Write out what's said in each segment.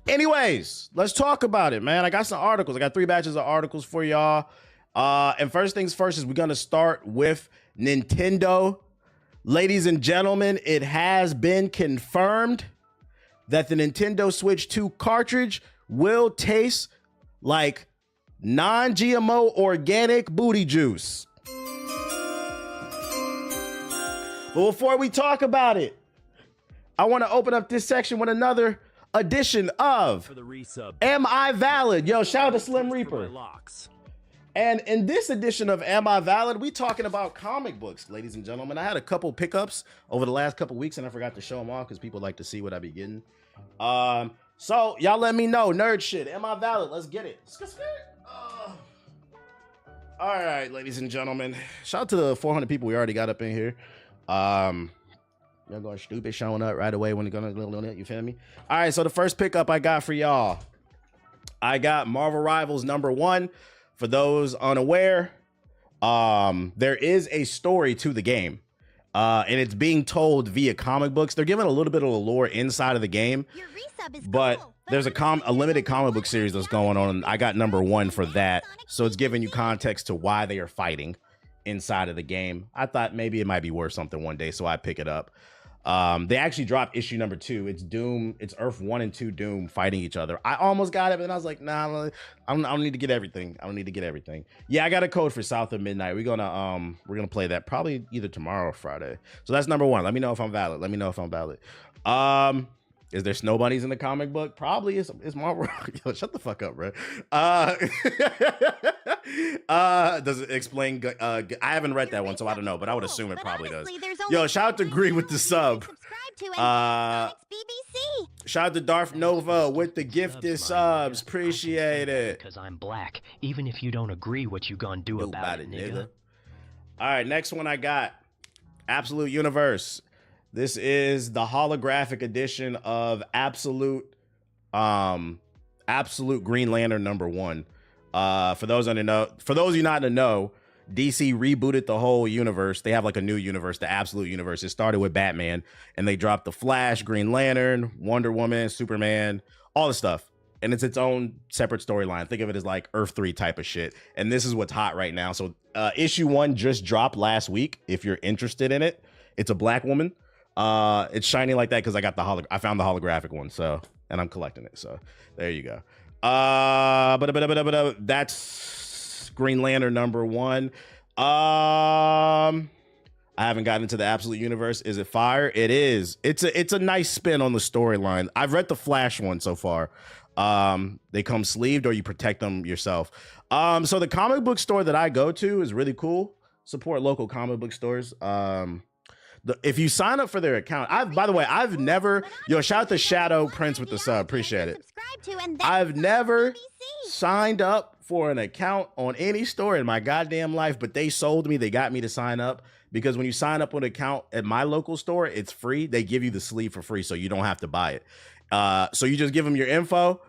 Anyways, let's talk about it, man. I got some articles. I got 3 batches of articles for y'all. And first things first is we're gonna start with Nintendo. Ladies and gentlemen, it has been confirmed that the Nintendo Switch 2 cartridge will taste like non-GMO organic booty juice. But before we talk about it, I want to open up this section with another edition of Am I Valid? Yo, shout out to Slim Reaper. And in this edition of Am I Valid, we talking about comic books, ladies and gentlemen. I had a couple pickups over the last couple weeks and I forgot to show them off because people like to see what I be getting. So y'all let me know, nerd shit. Am I valid? Let's get it. All right, ladies and gentlemen. Shout out to the 400 people we already got up in here. Y'all going stupid showing up right away when you're gonna, you feel me? All right, so the first pickup I got for y'all, I got Marvel Rivals #1. For those unaware, there is a story to the game, and it's being told via comic books. They're giving a little bit of the lore inside of the game, but there's a limited comic book series that's going on. I got #1 for that, so it's giving you context to why they are fighting inside of the game. I thought maybe it might be worth something one day, so I pick it up. They actually dropped issue #2. It's Doom. It's Earth 1 and 2 Doom fighting each other. I almost got it, but then I was like, nah, I don't need to get everything. I don't need to get everything. Yeah, I got a code for South of Midnight. We're gonna play that probably either tomorrow or Friday. So that's #1. Let me know if I'm valid. Let me know if I'm valid. Is there snow bunnies in the comic book? Probably. It's Marvel. Yo, shut the fuck up, bro. Does it explain? I haven't read that one, so I don't know, but I would assume it probably does. Yo, shout out to Gree with the sub. Shout out to Darth Nova with the gifted subs. Appreciate it. Because I'm black. Even if you don't agree, what you gonna do about it, nigga? All right, next one I got. Absolute Universe. This is the holographic edition of Absolute Green Lantern #1. For those of you not in the know, DC rebooted the whole universe. They have like a new universe, the Absolute Universe. It started with Batman, and they dropped the Flash, Green Lantern, Wonder Woman, Superman, all the stuff. And it's its own separate storyline. Think of it as like Earth 3 type of shit. And this is what's hot right now. So issue 1 just dropped last week. If you're interested in it, it's a black woman. It's shiny like that because I found the holographic one, so, and I'm collecting it, so there you go. But that's Green Lantern #1. I haven't gotten into the Absolute Universe. Is it fire? It is. It's a nice spin on the storyline. I've read the Flash one so far. They come sleeved or you protect them yourself. So the comic book store that I go to is really cool. Support local comic book stores. If you sign up for their account, by the way, I've never, shout out to Shadow Prince with the sub, appreciate it. I've never signed up for an account on any store in my goddamn life, but they sold me, they got me to sign up, because when you sign up with an account at my local store, it's free. They give you the sleeve for free, so you don't have to buy it. So you just give them your info,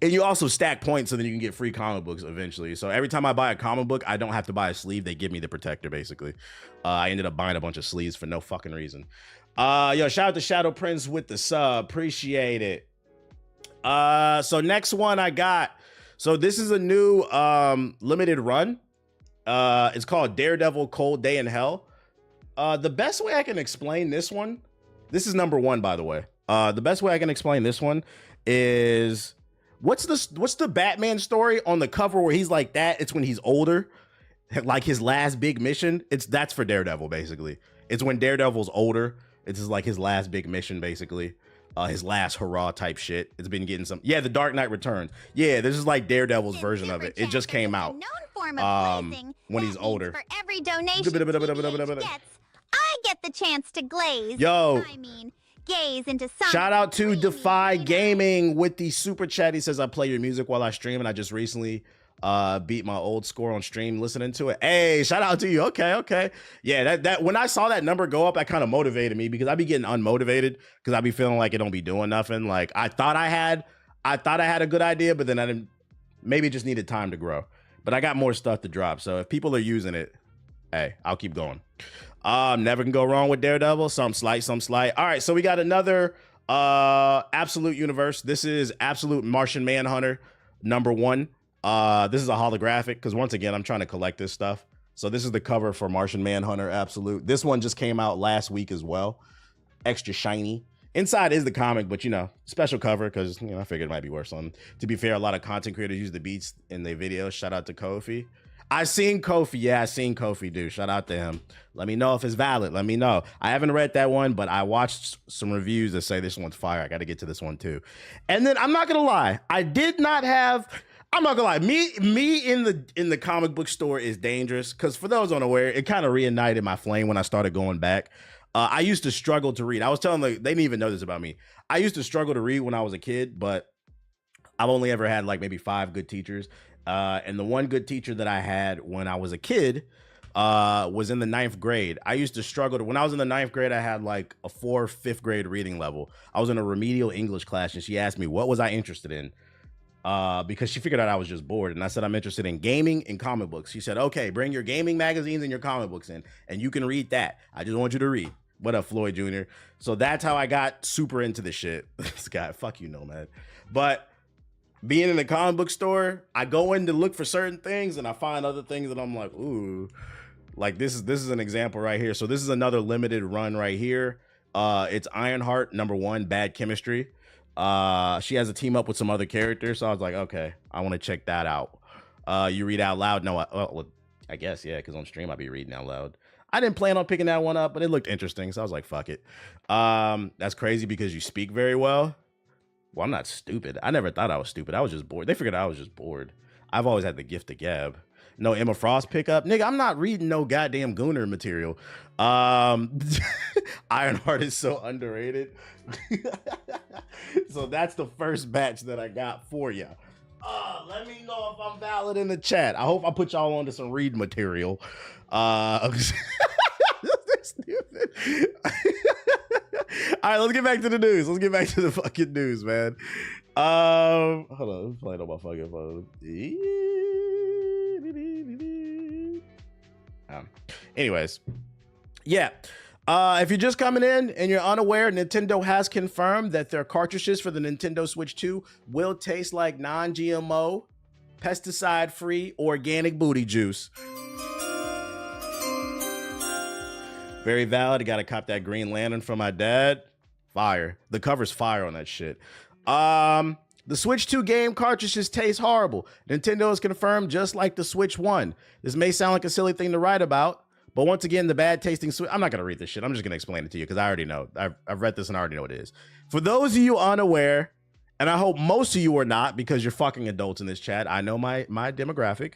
and you also stack points so then you can get free comic books eventually. So every time I buy a comic book, I don't have to buy a sleeve. They give me the protector, basically. I ended up buying a bunch of sleeves for no fucking reason. Shout out to Shadow Prince with the sub. Appreciate it. So next one I got. So this is a new limited run. It's called Daredevil Cold Day in Hell. The best way I can explain this one, this is #1, by the way. The best way I can explain this one is... What's the Batman story on the cover where he's like that? It's when he's older, like his last big mission. That's for Daredevil, basically. It's when Daredevil's older. It's just like his last big mission, basically. His last hurrah type shit. It's been getting some. Yeah, The Dark Knight Returns. Yeah, this is like Daredevil's version of it. It just came out when he's older. For every donation TBH gets, I get the chance to glaze. Yo. Gaze into sun. Shout out to Defy Gaming with the super chat. He says, I play your music while I stream, and I just recently beat my old score on stream listening to it. Hey, shout out to you. Okay. Yeah, that when I saw that number go up, that kind of motivated me, because I be getting unmotivated because I be feeling like it don't be doing nothing. Like I thought I had a good idea, but then I didn't. Maybe it just needed time to grow. But I got more stuff to drop. So if people are using it, hey, I'll keep going. Never can go wrong with Daredevil. Some slight. All right, so we got another Absolute Universe. This is Absolute Martian Manhunter #1. This is a holographic because once again, I'm trying to collect this stuff. So this is the cover for Martian Manhunter Absolute. This one just came out last week as well. Extra shiny. Inside is the comic, but you know, special cover because you know I figured it might be worth something. To be fair, a lot of content creators use the beats in their videos. Shout out to Kofi. I seen Kofi. Yeah, I seen Kofi do. Shout out to him. Let me know if it's valid. Let me know. I haven't read that one, but I watched some reviews that say this one's fire. I got to get to this one too. And then I'm not gonna lie, I did not have. I'm not gonna lie. Me in the comic book store is dangerous because for those unaware, it kind of reignited my flame when I started going back. I used to struggle to read. I was telling them, they didn't even know this about me. I used to struggle to read when I was a kid, but I've only ever had like maybe 5 good teachers. And the one good teacher that I had when I was a kid was in the 9th grade. I used to struggle when I was in the 9th grade, I had like a 4th, 5th grade reading level. I was in a remedial English class and she asked me, what was I interested in? Because she figured out I was just bored. And I said, I'm interested in gaming and comic books. She said, okay, bring your gaming magazines and your comic books in and you can read that. I just want you to read. What up, Floyd Jr.? So that's how I got super into the shit. This guy, fuck you, Nomad. But being in the comic book store, I go in to look for certain things and I find other things that I'm like, ooh, like this is an example right here. So this is another limited run right here. It's Ironheart #1, Bad Chemistry. She has a team up with some other characters. So I was like, okay, I want to check that out. You read out loud? No, I guess, yeah, because on stream I'll be reading out loud. I didn't plan on picking that one up, but it looked interesting. So I was like, fuck it. That's crazy because you speak very well. Well, I'm not stupid. I never thought I was stupid. I was just bored. They figured I was just bored. I've always had the gift of gab. No Emma Frost pickup. Nigga, I'm not reading no goddamn Gooner material. Ironheart is so underrated. So that's the first batch that I got for you. Let me know if I'm valid in the chat. I hope I put y'all onto some read material. Stupid. All right, let's get back to the news. Let's get back to the fucking news, man. Hold on, I'm playing on my fucking phone. Anyways, yeah. If you're just coming in and you're unaware, Nintendo has confirmed that their cartridges for the Nintendo Switch 2 will taste like non-GMO, pesticide-free, organic booty juice. Very valid. I gotta cop that Green Lantern from my dad. Fire. The cover's fire on that shit. The Switch 2 game cartridges taste horrible. Nintendo has confirmed just like the Switch 1. This may sound like a silly thing to write about, but once again, the bad tasting Switch. I'm not gonna read this shit. I'm just gonna explain it to you because I already know. I've read this and I already know what it is. For those of you unaware, and I hope most of you are not because you're fucking adults in this chat. I know my demographic.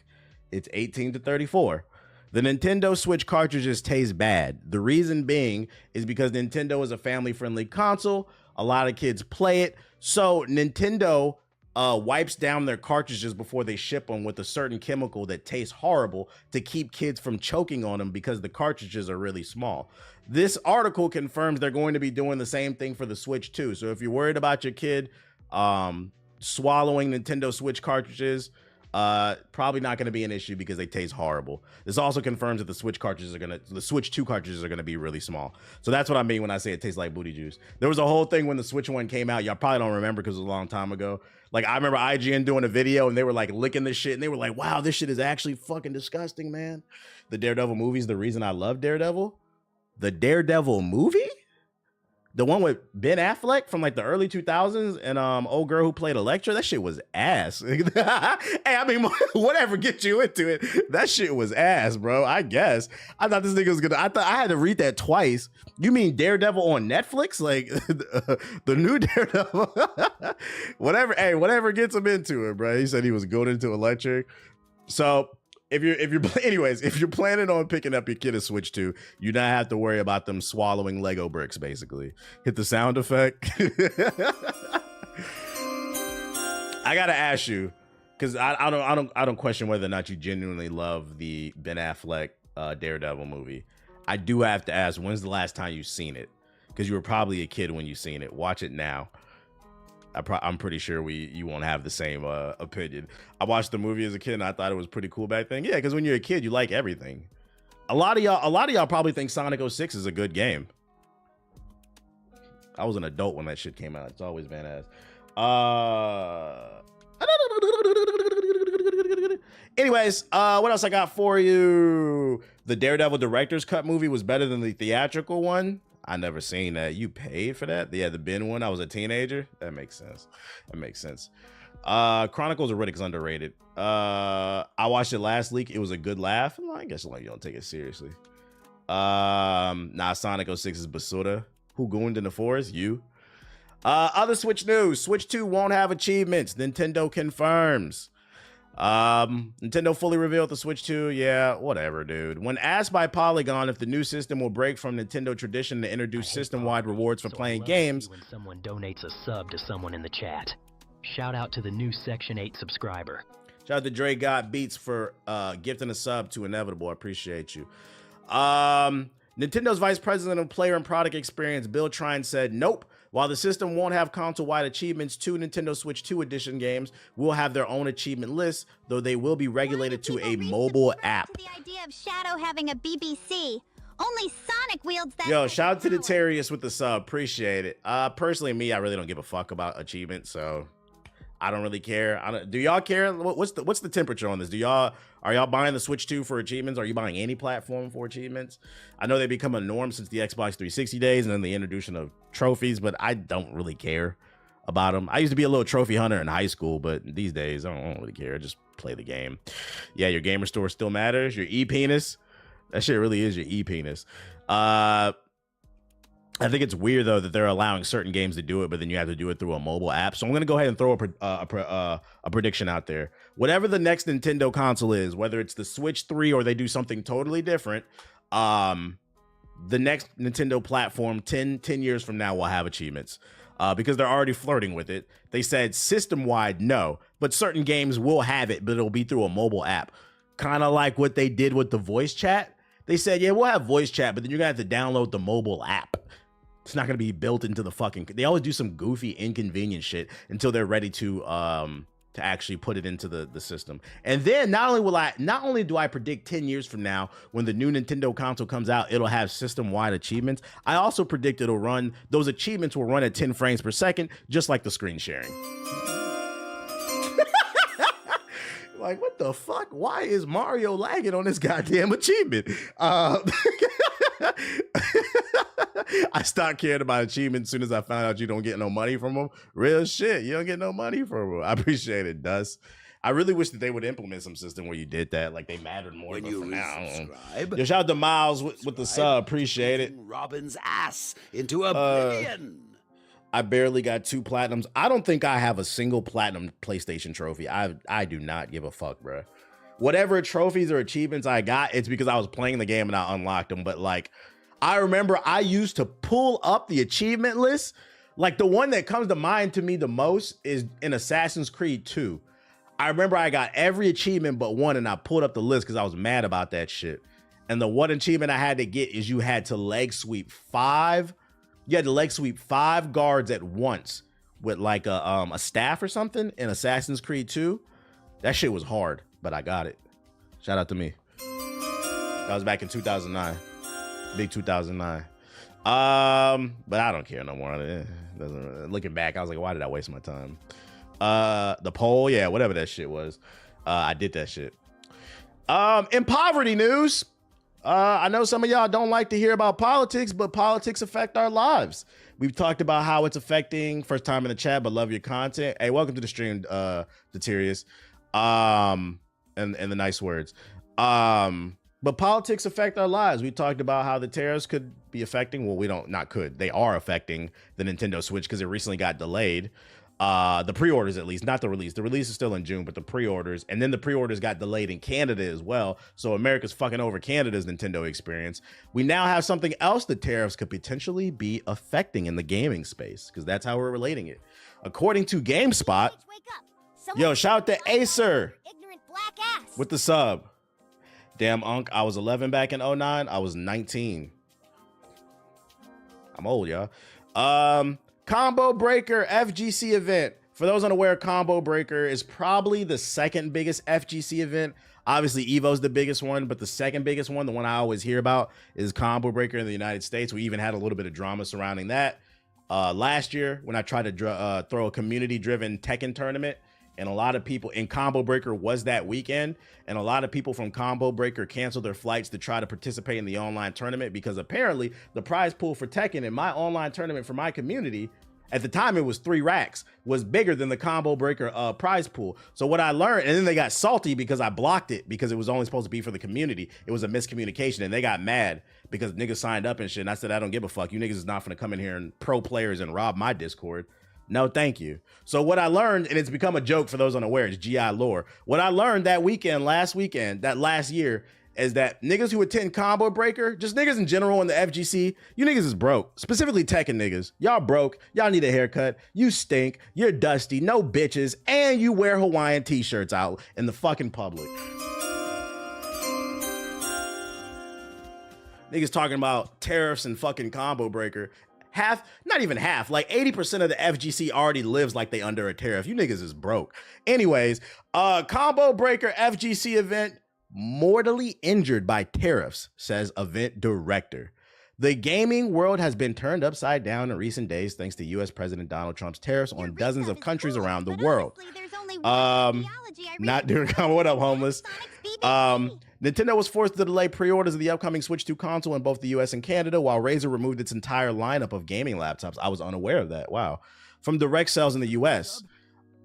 It's 18 to 34. The Nintendo Switch cartridges taste bad. The reason being is because Nintendo is a family-friendly console. A lot of kids play it. So Nintendo wipes down their cartridges before they ship them with a certain chemical that tastes horrible to keep kids from choking on them because the cartridges are really small. This article confirms they're going to be doing the same thing for the Switch too. So if you're worried about your kid swallowing Nintendo Switch cartridges, probably not going to be an issue because they taste horrible. This also confirms that the Switch 2 cartridges are going to be really small. So that's what I mean when I say it tastes like booty juice. There was a whole thing when the Switch 1 came out. Y'all probably don't remember because it was a long time ago. Like I remember IGN doing a video and they were like licking this shit and they were like, wow, this shit is actually fucking disgusting, man. The Daredevil movie is the reason I love Daredevil. The Daredevil movie? The one with Ben Affleck from like the early 2000s and old girl who played Elektra, that shit was ass. Hey, I mean, whatever gets you into it, that shit was ass, bro. I guess. I thought this nigga was gonna, I had to read that twice. You mean Daredevil on Netflix? Like the new Daredevil? Whatever, hey, whatever gets him into it, bro. He said he was going into electric. So if you're planning on picking up your kid a Switch 2, you don't have to worry about them swallowing Lego bricks, basically. Hit the sound effect. I gotta ask you, because I don't question whether or not you genuinely love the Ben Affleck Daredevil movie. I do have to ask, when's the last time you've seen it? Because you were probably a kid when you seen it. Watch it now. I'm pretty sure you won't have the same opinion. I watched the movie as a kid and I thought it was pretty cool back then. Yeah, because when you're a kid, you like everything. A lot of y'all probably think Sonic 06 is a good game. I was an adult when that shit came out. It's always badass. Anyways, what else I got for you? The Daredevil director's cut movie was better than the theatrical one. I never seen that. You paid for that? Yeah, the Ben one. I was a teenager. That makes sense. That makes sense. Chronicles of Riddick's underrated. I watched it last week. It was a good laugh. Well, I guess like you don't take it seriously. Nah, Sonic 06 is basura. Who gooned in the forest? You. Other Switch news. Switch 2 won't have achievements. Nintendo confirms. Nintendo fully revealed the Switch 2. Yeah, whatever, dude. When asked by Polygon if the new system will break from Nintendo tradition to introduce system-wide rewards for playing games, when someone donates a sub to someone in the chat. Shout out to the new Section 8 subscriber. Shout out to Dre God Beats for gifting a sub to Inevitable. I appreciate you. Nintendo's Vice President of Player and Product Experience, Bill Trine, said, nope. While the system won't have console-wide achievements, 2 Nintendo Switch 2 edition games will have their own achievement lists, though they will be regulated to a mobile app. The idea of Shadow having a BBC. Only Sonic wields that. Yo, shout out to the Terrius with the sub. Appreciate it. Personally, me, I really don't give a fuck about achievements, so I don't really care. Do y'all care? What's the temperature on this? Are y'all buying the Switch 2 for achievements? Are you buying any platform for achievements? I know they become a norm since the Xbox 360 days and then the introduction of trophies, but I don't really care about them. I used to be a little trophy hunter in high school, but these days I don't really care. Just play the game. Yeah, your gamer store still matters. Your e-penis. That shit really is your e-penis. I think it's weird though that they're allowing certain games to do it, but then you have to do it through a mobile app. So I'm gonna go ahead and throw a prediction out there. Whatever the next Nintendo console is, whether it's the Switch 3 or they do something totally different, the next Nintendo platform 10 years from now will have achievements because they're already flirting with it. They said system-wide, no, but certain games will have it, but it'll be through a mobile app. Kind of like what they did with the voice chat. They said, yeah, we'll have voice chat, but then you're gonna have to download the mobile app. It's not going to be built into the fucking... They always do some goofy, inconvenient shit until they're ready to actually put it into the system. And then not only do I predict 10 years from now, when the new Nintendo console comes out, it'll have system-wide achievements. I also predict those achievements will run at 10 frames per second, just like the screen sharing. Like, what the fuck? Why is Mario lagging on this goddamn achievement? I stopped caring about achievements as soon as I found out you don't get no money from them. Real shit, you don't get no money from them. I appreciate it, Dust. I really wish that they would implement some system where you did that, like they mattered more. When you subscribe, yo, shout out to Miles with the sub, appreciate it. Robin's ass into oblivion. I barely got 2 platinums. I don't think I have a single platinum PlayStation trophy. I do not give a fuck, bro. Whatever trophies or achievements I got, it's because I was playing the game and I unlocked them. But like, I remember I used to pull up the achievement list. Like the one that comes to mind to me the most is in Assassin's Creed 2. I remember I got every achievement but one and I pulled up the list because I was mad about that shit. And the one achievement I had to get is you had to leg sweep 5 guards at once with like a staff or something in Assassin's Creed 2. That shit was hard, but I got it. Shout out to me. That was back in 2009. Big 2009. But I don't care no more. Looking back, I was like, why did I waste my time? The poll, yeah, whatever that shit was. I did that shit. In poverty news, I know some of y'all don't like to hear about politics, but politics affect our lives. We've talked about how it's affecting, first time in the chat, but love your content. Hey, welcome to the stream, Deterius. And the nice words. But politics affect our lives. We talked about how the tariffs could be affecting, they are affecting the Nintendo Switch because it recently got delayed. The pre-orders, at least, not the release. The release is still in June, but the pre-orders, and then the pre-orders got delayed in Canada as well. So America's fucking over Canada's Nintendo experience. We now have something else the tariffs could potentially be affecting in the gaming space, because that's how we're relating it. According to GameSpot, yo, shout out to Acer with the sub. Damn, Unc, I was 11 back in 09. I was 19. I'm old, y'all. Combo Breaker FGC event. For those unaware, Combo Breaker is probably the second biggest FGC event. Obviously, Evo's the biggest one, but the second biggest one, the one I always hear about, is Combo Breaker in the United States. We even had a little bit of drama surrounding that. Last year when I tried to throw a community-driven Tekken tournament, and a lot of people in Combo Breaker was that weekend, and a lot of people from Combo Breaker canceled their flights to try to participate in the online tournament because apparently the prize pool for Tekken in my online tournament for my community, at the time it was 3 racks, was bigger than the Combo Breaker prize pool. So what I learned, and then they got salty because I blocked it because it was only supposed to be for the community. It was a miscommunication, and they got mad because niggas signed up and shit. And I said, I don't give a fuck. You niggas is not gonna come in here and pro players and rob my Discord. No, thank you. So what I learned, and it's become a joke for those unaware, it's GI lore. What I learned that last year, is that niggas who attend Combo Breaker, just niggas in general in the FGC, you niggas is broke. Specifically Tekken niggas. Y'all broke. Y'all need a haircut. You stink. You're dusty. No bitches. And you wear Hawaiian t-shirts out in the fucking public. Niggas talking about tariffs and fucking Combo Breaker. Not even half, like 80% of the FGC already lives like they under a tariff. You niggas is broke. Anyways, Combo Breaker FGC event mortally injured by tariffs, says event director. The gaming world has been turned upside down in recent days thanks to US President Donald Trump's tariffs on dozens of countries around the world. Not during Combo. What up, homeless? Nintendo was forced to delay pre-orders of the upcoming Switch 2 console in both the US and Canada, while Razer removed its entire lineup of gaming laptops. I was unaware of that. Wow. From direct sales in the US.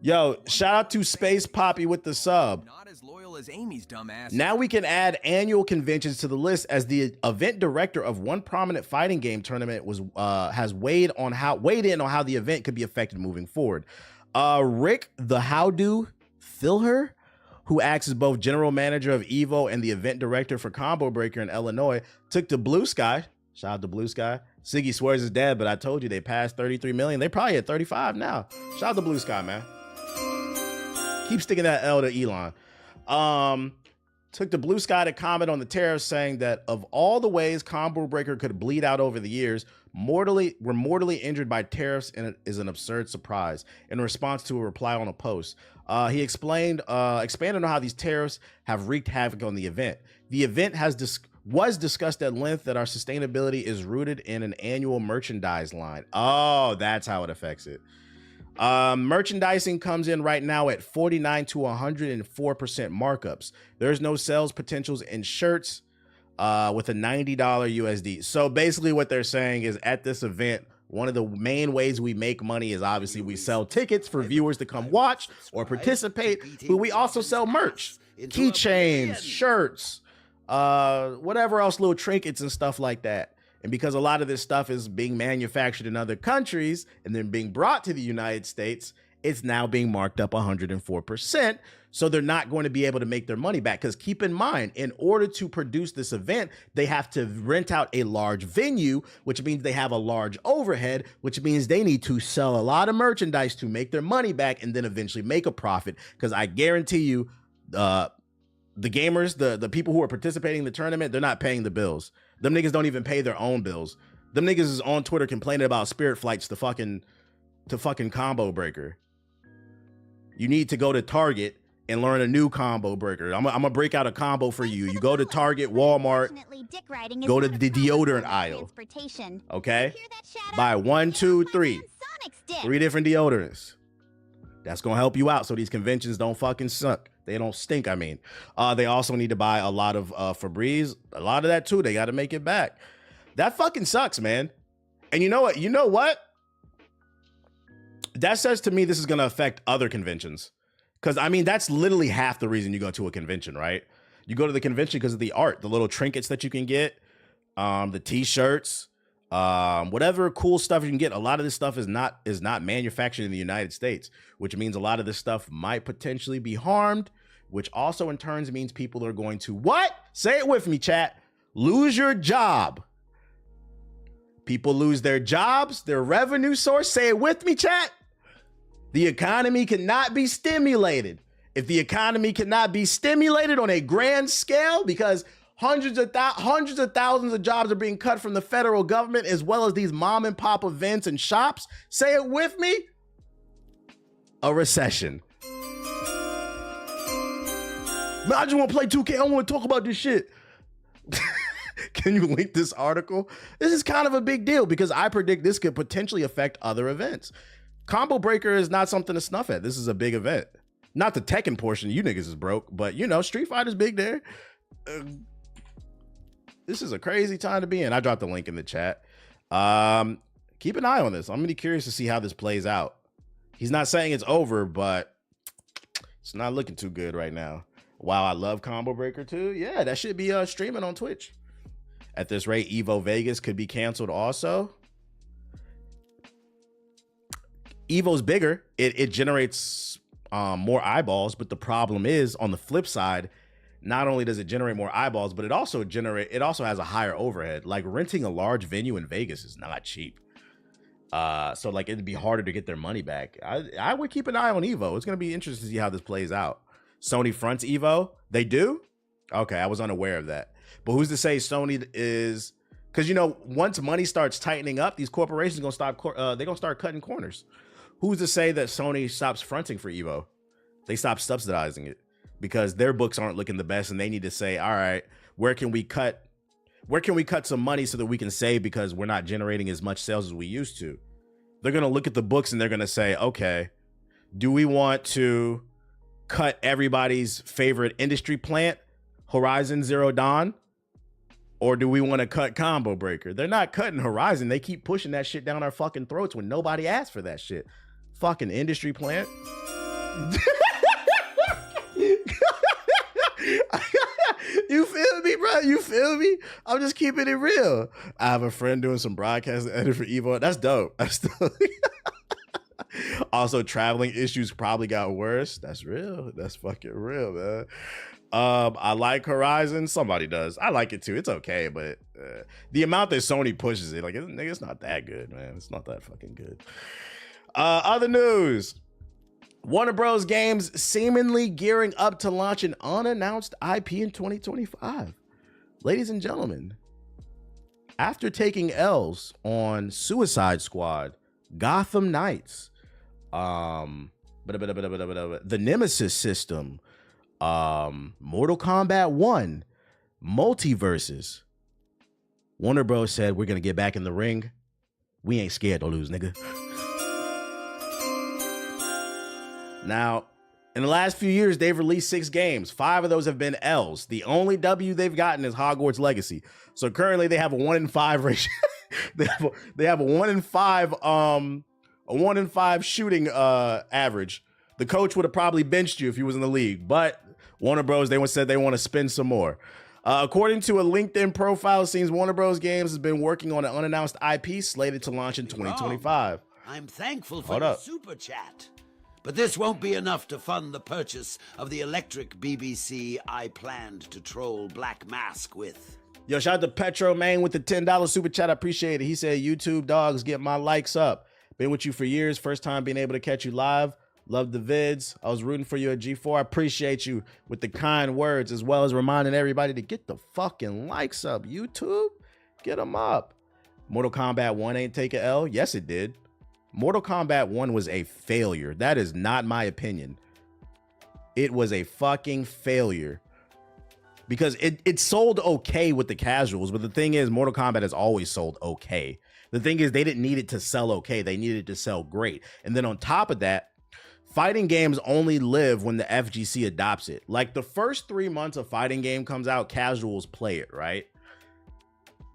Yo, shout out to Space Poppy with the sub. Not as loyal as Amy's dumbass. Now we can add annual conventions to the list, as the event director of one prominent fighting game tournament has weighed in on how the event could be affected moving forward. Rick the Howdo Thilher, who acts as both general manager of EVO and the event director for Combo Breaker in Illinois, took to Blue Sky. Shout out to Blue Sky. Siggy swears it's dead, but I told you they passed 33 million. They probably at 35 now. Shout out to Blue Sky, man. Keep sticking that L to Elon. Took the Blue Sky to comment on the tariffs, saying that of all the ways Combo Breaker could bleed out over the years, we're mortally injured by tariffs, and it is an absurd surprise. In response to a reply on a post, he expanded on how these tariffs have wreaked havoc on the event. The event was discussed at length that our sustainability is rooted in an annual merchandise line. Oh, that's how it affects it. Merchandising comes in right now at 49 to 104% markups. There's no sales potentials in shirts with a $90 USD. So basically what they're saying is, at this event, one of the main ways we make money is obviously we sell tickets for viewers to come watch or participate, but we also sell merch, keychains, shirts, whatever else, little trinkets and stuff like that. And because a lot of this stuff is being manufactured in other countries and then being brought to the United States, it's now being marked up 104%. So they're not going to be able to make their money back. Because keep in mind, in order to produce this event, they have to rent out a large venue, which means they have a large overhead, which means they need to sell a lot of merchandise to make their money back and then eventually make a profit. Because I guarantee you, the gamers, the people who are participating in the tournament, they're not paying the bills. Them niggas don't even pay their own bills. Them niggas is on Twitter complaining about Spirit flights to fucking Combo Breaker. You need to go to Target and learn a new Combo Breaker. I'm gonna break out a combo for you. You go to Target, Walmart, go to the deodorant aisle. Okay? Buy 1, 2, 3. 3 different deodorants. That's gonna help you out so these conventions don't fucking suck. They don't stink, I mean. They also need to buy a lot of Febreze. A lot of that too. They got to make it back. That fucking sucks, man. And you know what? You know what? That says to me this is going to affect other conventions. Because, I mean, that's literally half the reason you go to a convention, right? You go to the convention because of the art, the little trinkets that you can get, the t-shirts, whatever cool stuff you can get. A lot of this stuff is not manufactured in the United States, which means a lot of this stuff might potentially be harmed, which also in turns means people are going to what? Say it with me, chat. Lose your job. People lose their jobs, their revenue source. Say it with me, chat. The economy cannot be stimulated. If the economy cannot be stimulated on a grand scale, because hundreds of thousands of jobs are being cut from the federal government, as well as these mom and pop events and shops. Say it with me. A recession. Man, I just want to play 2K. I don't want to talk about this shit. Can you link this article? This is kind of a big deal because I predict this could potentially affect other events. Combo Breaker is not something to snuff at. This is a big event. Not the Tekken portion, you niggas is broke, but you know, Street Fighter's big there. This is a crazy time to be in. I dropped the link in the chat. Keep an eye on this. I'm really curious to see how this plays out. He's not saying it's over, but it's not looking too good right now. Wow, I love Combo Breaker too. Yeah, that should be streaming on Twitch. At this rate, Evo Vegas could be canceled also. Evo's bigger. It generates more eyeballs, but the problem is on the flip side, not only does it generate more eyeballs, but it also has a higher overhead. Like renting a large venue in Vegas is not cheap. So like it'd be harder to get their money back. I would keep an eye on Evo. It's gonna be interesting to see how this plays out. Sony fronts Evo. They do? Okay, I was unaware of that. But who's to say Sony is, because you know, once money starts tightening up, these corporations gonna start cutting corners. Who's to say that Sony stops fronting for Evo? They stop subsidizing it because their books aren't looking the best, and they need to say, all right, where can we cut some money so that we can save because we're not generating as much sales as we used to? They're gonna look at the books and they're gonna say, okay, do we want to cut everybody's favorite industry plant, Horizon Zero Dawn? Or do we want to cut Combo Breaker? They're not cutting Horizon. They keep pushing that shit down our fucking throats when nobody asked for that shit. Fucking industry plant. You feel me, bro? You feel me? I'm just keeping it real. I have a friend doing some broadcast edit for Evo. That's dope. That's dope. Also, traveling issues probably got worse. That's real. That's fucking real, man. I like Horizon. Somebody does. I like it too. It's okay, but the amount that Sony pushes it, like, it's not that good, man. It's not that fucking good. Other news. Warner Bros. Games seemingly gearing up to launch an unannounced IP in 2025. Ladies and gentlemen, after taking L's on Suicide Squad, Gotham Knights, the Nemesis system, Mortal Kombat 1, Multiverses, Warner Bros. Said, we're going to get back in the ring. We ain't scared to lose, nigga. Now, in the last few years, they've released 6 games. 5 of those have been L's. The only W they've gotten is Hogwarts Legacy. So currently they have a 1-in-5 ratio. they have a 1-in-5 shooting average. The coach would have probably benched you if he was in the league, but Warner Bros. They said they want to spend some more. According to a LinkedIn profile, it seems Warner Bros. Games has been working on an unannounced IP slated to launch in 2025. I'm thankful for the super chat. But this won't be enough to fund the purchase of the electric BBC I planned to troll Black Mask with. Yo, shout out to Petro Man with the $10 super chat. I appreciate it. He said, YouTube dogs, get my likes up. Been with you for years. First time being able to catch you live. Love the vids. I was rooting for you at G4. I appreciate you with the kind words, as well as reminding everybody to get the fucking likes up. YouTube, get them up. Mortal Kombat 1 ain't take a L. Yes, it did. Mortal Kombat 1 was a failure. That is not my opinion. It was a fucking failure. Because it sold okay with the casuals, but the thing is, Mortal Kombat has always sold okay. The thing is, they didn't need it to sell okay. They needed it to sell great. And then on top of that, fighting games only live when the FGC adopts it. Like the first 3 months a fighting game comes out, casuals play it, right?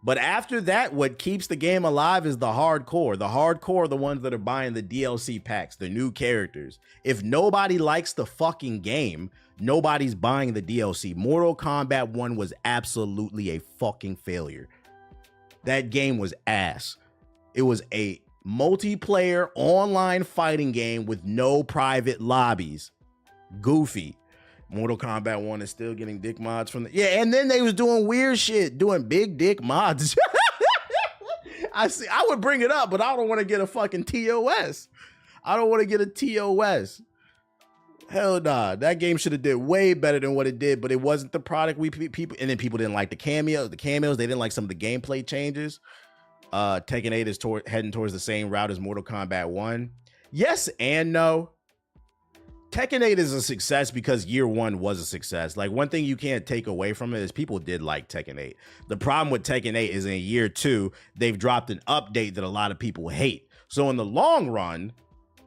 But after that, what keeps the game alive is the hardcore. The hardcore are the ones that are buying the DLC packs, the new characters. If nobody likes the fucking game, nobody's buying the DLC. Mortal Kombat 1 was absolutely a fucking failure. That game was ass. It was a multiplayer online fighting game with no private lobbies. Goofy. Mortal Kombat 1 is still getting dick mods from the... Yeah, and then they was doing weird shit, doing big dick mods. I would bring it up, but I don't want to get a fucking TOS. I don't want to get a TOS. Hell nah. That game should have did way better than what it did, but it wasn't the product people... And then people didn't like the cameos. They didn't like some of the gameplay changes. Tekken 8 is heading towards the same route as Mortal Kombat 1. Yes and no. Tekken 8 is a success because year one was a success. Like, one thing you can't take away from it is people did like Tekken 8. The problem with Tekken 8 is in year two, they've dropped an update that a lot of people hate. So in the long run,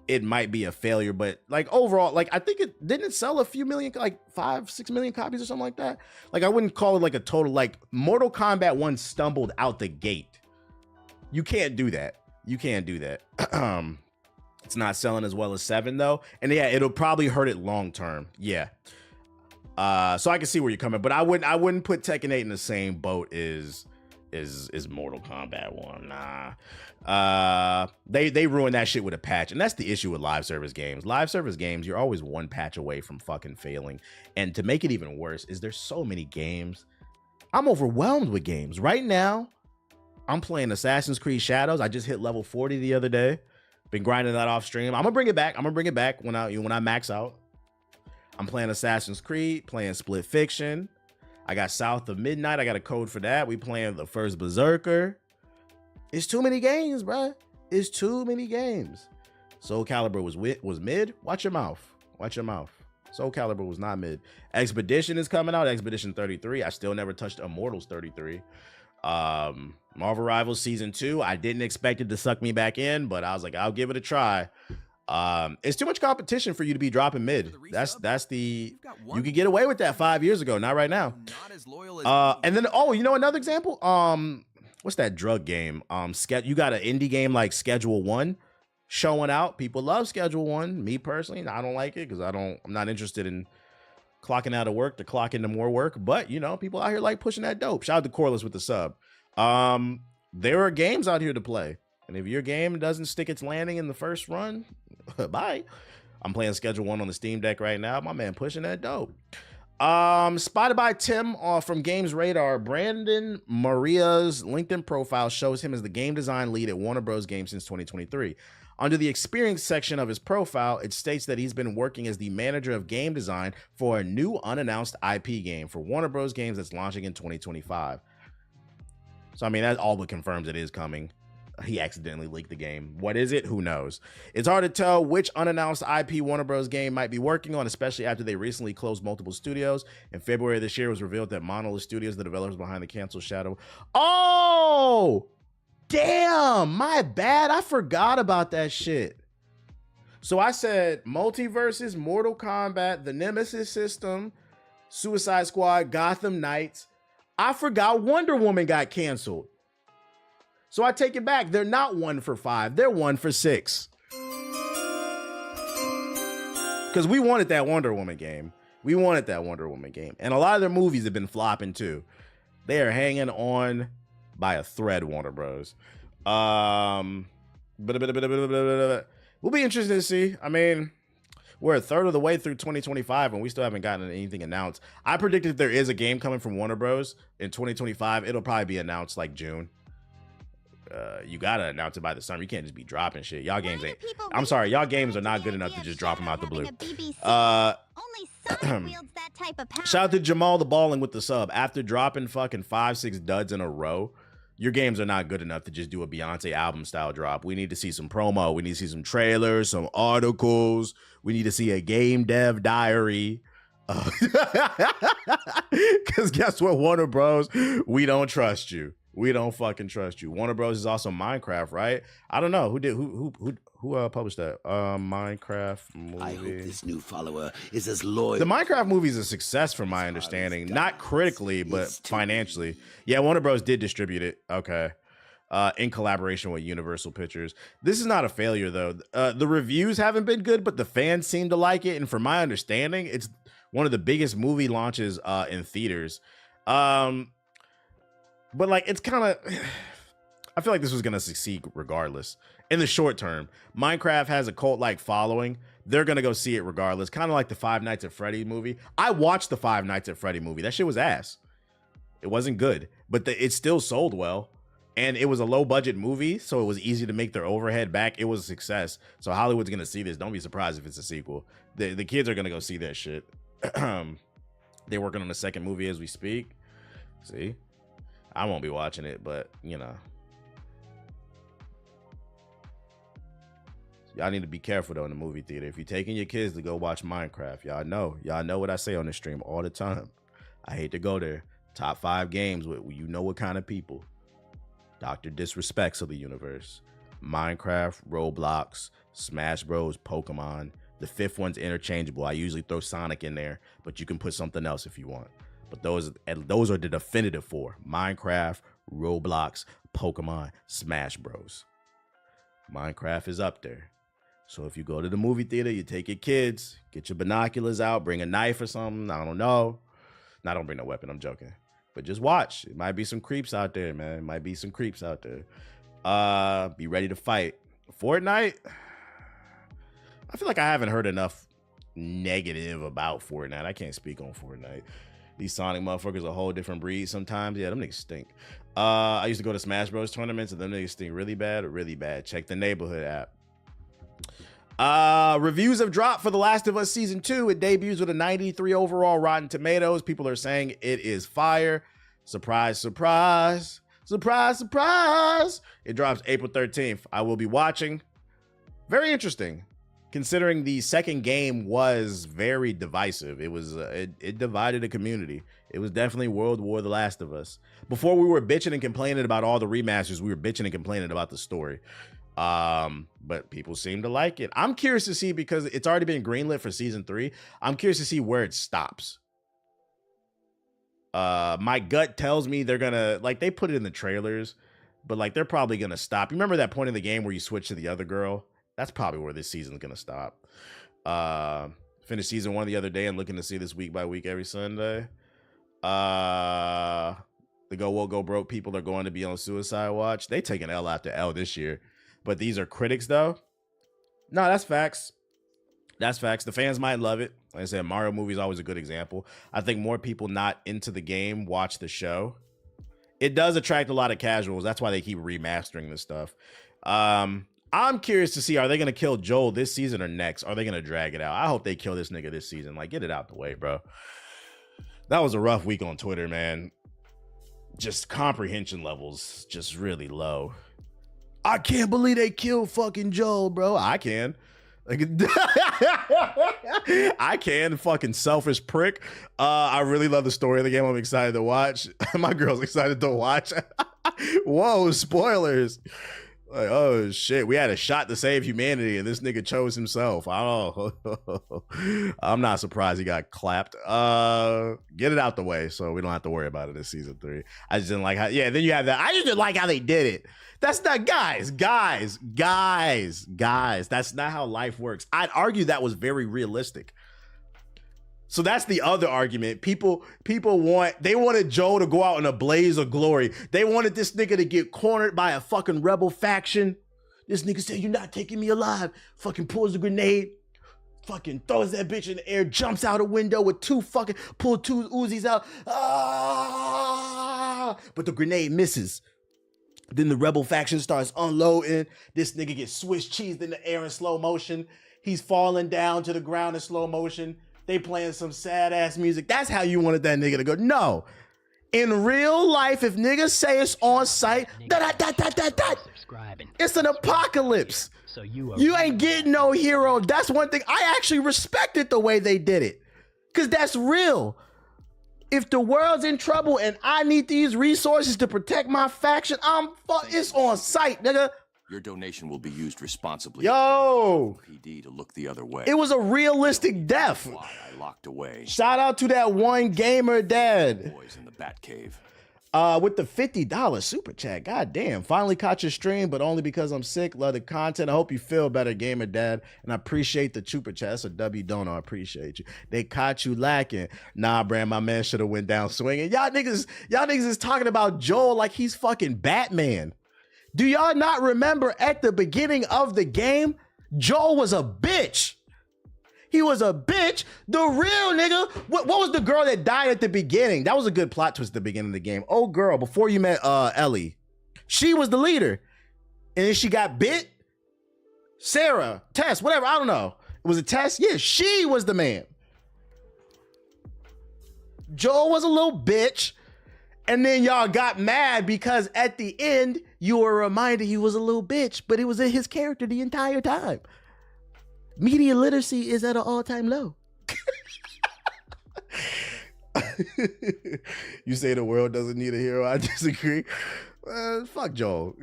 it might be a failure, but like overall, like I think it didn't sell a few million, like 5-6 million copies or something like that. Like, I wouldn't call it like a total, like Mortal Kombat 1 stumbled out the gate. You can't do that. You can't do that. It's not selling as well as 7 though. And yeah, it'll probably hurt it long term. Yeah. So I can see where you're coming, but I wouldn't put Tekken 8 in the same boat as Mortal Kombat 1. Nah. They ruined that shit with a patch. And that's the issue with live service games. Live service games, you're always one patch away from fucking failing. And to make it even worse is there's so many games. I'm overwhelmed with games. Right now, I'm playing Assassin's Creed Shadows. I just hit level 40 the other day. Been grinding that off stream. I'm gonna bring it back. When I max out. I'm playing Assassin's Creed, playing Split Fiction. I got South of Midnight. I got a code for that. We playing the first Berserker. It's too many games, bruh. It's too many games. Soul Calibur was mid. Watch your mouth. Watch your mouth. Soul Calibur was not mid. Expedition is coming out. Expedition 33. I still never touched Immortals 33. Marvel Rivals Season 2. I didn't expect it to suck me back in, but I was like, I'll give it a try. It's too much competition for you to be dropping mid. That's you could get away with that 5 years ago, not right now. And then another example, what's that drug game? You got an indie game like Schedule 1 showing out. People love Schedule 1. Me personally, I don't like it because I'm not interested in clocking out of work to clock into more work. But people out here like pushing that dope. Shout out to Corliss with the sub. There are games out here to play. And if your game doesn't stick its landing in the first run, bye. I'm playing Schedule 1 on the Steam Deck right now. My man pushing that dope. Spotted by Tim from Games Radar. Brandon Maria's LinkedIn profile shows him as the game design lead at Warner Bros. Games since 2023. Under the experience section of his profile, it states that he's been working as the manager of game design for a new unannounced IP game for Warner Bros. Games that's launching in 2025. So, I mean, that all but confirms it is coming. He accidentally leaked the game. What is it? Who knows? It's hard to tell which unannounced IP Warner Bros. Game might be working on, especially after they recently closed multiple studios. In February of this year, it was revealed that Monolith Studios, the developers behind the canceled Shadow. Oh! Damn! My bad. I forgot about that shit. So I said Multiverses, Mortal Kombat, the Nemesis System, Suicide Squad, Gotham Knights. I forgot Wonder Woman got canceled. So I take it back. They're not 1 for 5. They're 1 for 6. Because we wanted that Wonder Woman game. And a lot of their movies have been flopping too. They are hanging on by a thread, Warner Bros. We'll be interested to see. I mean, we're a third of the way through 2025 and we still haven't gotten anything announced. I predicted if there is a game coming from Warner Bros. In 2025, it'll probably be announced like June. You gotta announce it by the summer. You can't just be dropping shit. Y'all games ain't. I'm sorry, y'all games are not good enough to just drop them out the blue. Shout out to Jamal the Balling with the sub. After dropping fucking 5-6 duds in a row, your games are not good enough to just do a Beyonce album style drop. We need to see some promo. We need to see some trailers, some articles. We need to see a game dev diary. Because guess what, Warner Bros? We don't trust you. We don't fucking trust you. Warner Bros. Is also Minecraft, right? I don't know who published that. Minecraft movie. I hope this new follower is as loyal. The Minecraft movie is a success from my understanding, not critically, but financially. Yeah, Warner Bros. Did distribute it. Okay. In collaboration with Universal Pictures. This is not a failure though. The reviews haven't been good, but the fans seem to like it. And from my understanding, it's one of the biggest movie launches in theaters. But like, it's kind of, I feel like this was going to succeed regardless. In the short term, Minecraft has a cult-like following. They're going to go see it regardless. Kind of like the Five Nights at Freddy movie. I watched the Five Nights at Freddy movie. That shit was ass. It wasn't good, but it still sold well. And it was a low-budget movie, so it was easy to make their overhead back. It was a success. So Hollywood's going to see this. Don't be surprised if it's a sequel. The kids are going to go see that shit. They're working on the second movie as we speak. See? I won't be watching it, but, you know. Y'all need to be careful though in the movie theater. If you're taking your kids to go watch Minecraft, y'all know what I say on the stream all the time. I hate to go there. Top 5 games with you know what kind of people. Dr. Disrespects of the universe. Minecraft, Roblox, Smash Bros, Pokemon. The 5th one's interchangeable. I usually throw Sonic in there, but you can put something else if you want. But those are the definitive 4. Minecraft, Roblox, Pokemon, Smash Bros. Minecraft is up there. So if you go to the movie theater, you take your kids, get your binoculars out, bring a knife or something. I don't know. No, don't bring no weapon. I'm joking. But just watch. It might be some creeps out there, man. It might be some creeps out there. Be ready to fight. Fortnite? I feel like I haven't heard enough negative about Fortnite. I can't speak on Fortnite. These Sonic motherfuckers are a whole different breed sometimes. Yeah, them niggas stink. I used to go to Smash Bros tournaments and them niggas stink really bad or really bad. Check the Neighborhood app. Reviews have dropped for The Last of Us Season 2. It debuts with a 93 overall Rotten Tomatoes. People are saying it is fire. Surprise, surprise. Surprise, surprise. It drops April 13th. I will be watching. Very interesting, considering the second game was very divisive. It was it divided a community. It was definitely World War The Last of Us. Before we were bitching and complaining about all the remasters, we were bitching and complaining about the story. But people seem to like it. I'm curious to see, because it's already been greenlit for season 3. I'm curious to see where it stops. My gut tells me they're gonna, like, they put it in the trailers, but like they're probably gonna stop. You remember that point in the game where you switch to the other girl? That's probably where this season's gonna stop. Finished season 1 the other day and looking to see this week by week every Sunday. The Go Woke Go Broke people are going to be on suicide watch. They take an L after L this year. But these are critics, though. No, that's facts. That's facts. The fans might love it. Like I said, Mario movie is always a good example. I think more people not into the game watch the show. It does attract a lot of casuals. That's why they keep remastering this stuff. I'm curious to see, are they going to kill Joel this season or next? Are they going to drag it out? I hope they kill this nigga this season. Like, get it out the way, bro. That was a rough week on Twitter, man. Just comprehension levels just really low. I can't believe they killed fucking Joel, bro. I can. Like, I can, fucking selfish prick. I really love the story of the game. I'm excited to watch. My girl's excited to watch. Whoa, spoilers. Like, oh shit, we had a shot to save humanity and this nigga chose himself. I'm not surprised he got clapped. Get it out the way so we don't have to worry about it in season 3. I just didn't like how, yeah, then you have that. I just didn't like how they did it. That's not, guys. That's not how life works. I'd argue that was very realistic. So that's the other argument. People wanted Joel to go out in a blaze of glory. They wanted this nigga to get cornered by a fucking rebel faction. This nigga said, "You're not taking me alive." Fucking pulls a grenade, fucking throws that bitch in the air, jumps out a window with pull 2 Uzis out. Ah! But the grenade misses. Then the rebel faction starts unloading. This nigga gets Swiss cheesed in the air in slow motion. He's falling down to the ground in slow motion. They playing some sad ass music. That's how you wanted that nigga to go. No. In real life, if niggas say it's on site, it's an apocalypse. So you ain't getting no hero. That's one thing. I actually respected the way they did it. Because that's real. If the world's in trouble and I need these resources to protect my faction, it's on site, nigga. Your donation will be used responsibly. Yo! PD to look the other way. It was a realistic death. Why I locked away. Shout out to that one gamer dad. Boys in the Batcave. With the $50 super chat. God damn. Finally caught your stream, but only because I'm sick. Love the content. I hope you feel better, gamer dad. And I appreciate the super chat. That's a W donor. I appreciate you. They caught you lacking. Nah, Brand, my man should have went down swinging. Y'all niggas is talking about Joel like he's fucking Batman. Do y'all not remember at the beginning of the game, Joel was a bitch. He was a bitch. The real nigga. What was the girl that died at the beginning? That was a good plot twist at the beginning of the game. Oh, girl, before you met Ellie. She was the leader. And then she got bit. Sarah, Tess, whatever, I don't know. Was it Tess? Yeah, she was the man. Joel was a little bitch. And then y'all got mad because at the end, you were reminded he was a little bitch, but it was in his character the entire time. Media literacy is at an all-time low. You say the world doesn't need a hero. I disagree. Fuck Joel.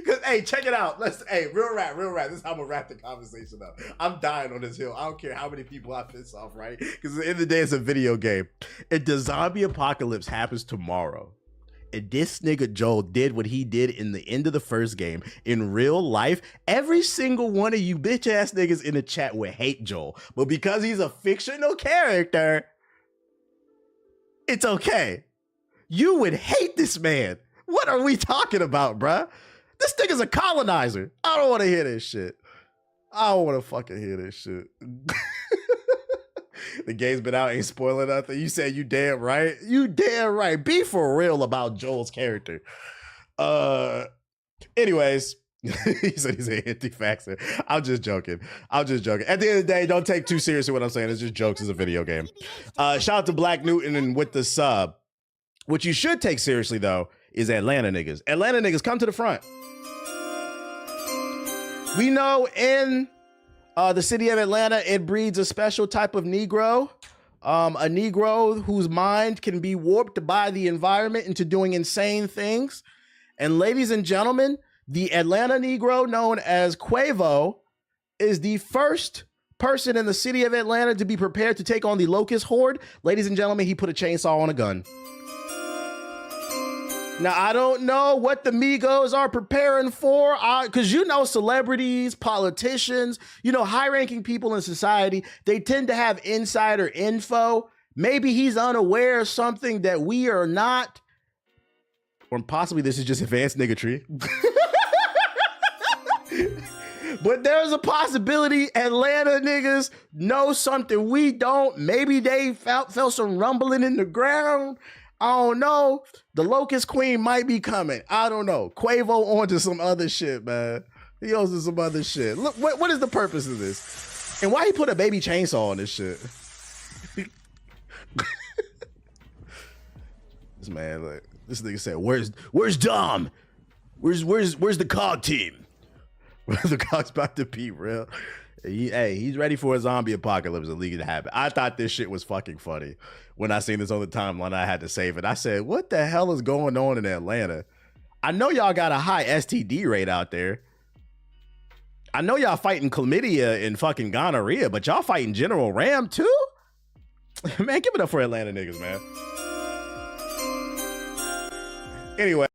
Cause hey, check it out. Real rap. This is how I'm gonna wrap the conversation up. I'm dying on this hill. I don't care how many people I piss off, right? Because at the end of the day, it's a video game. If the zombie apocalypse happens tomorrow, and this nigga Joel did what he did in the end of the first game in real life, every single one of you bitch ass niggas in the chat would hate Joel. But because he's a fictional character, it's okay. You would hate this man. What are we talking about, bruh? This nigga's a colonizer. I don't want to hear this shit. I don't want to fucking hear this shit. The game's been out, ain't spoiling nothing. You said you damn right. You damn right. Be for real about Joel's character. Anyways, he said he's an anti-vaxxer. I'm just joking. At the end of the day, don't take too seriously what I'm saying. It's just jokes. It's a video game. Shout out to Black Newton and with the sub. What you should take seriously, though, is Atlanta niggas. Atlanta niggas, come to the front. We know in the city of Atlanta, it breeds a special type of Negro. A Negro whose mind can be warped by the environment into doing insane things. And ladies and gentlemen, the Atlanta Negro known as Quavo is the first person in the city of Atlanta to be prepared to take on the Locust Horde. Ladies and gentlemen, he put a chainsaw on a gun. Now, I don't know what the Migos are preparing for, because you know celebrities, politicians, you know, high-ranking people in society, they tend to have insider info. Maybe he's unaware of something that we are not, or possibly this is just advanced niggatry. But there's a possibility Atlanta niggas know something we don't. Maybe they felt some rumbling in the ground. I don't know. The Locust Queen might be coming. I don't know. Quavo onto some other shit, man. He owes to some other shit. Look, what is the purpose of this? And why he put a baby chainsaw on this shit? This man, like, this nigga said, "Where's Dom? Where's the COG team?" The COG's about to be real. He's ready for a zombie apocalypse and legal to happen. I thought this shit was fucking funny. When I seen this on the timeline, I had to save it. I said, what the hell is going on in Atlanta? I know y'all got a high STD rate out there. I know y'all fighting chlamydia and fucking gonorrhea, but y'all fighting General Ram too? Man, give it up for Atlanta niggas, man. Anyway.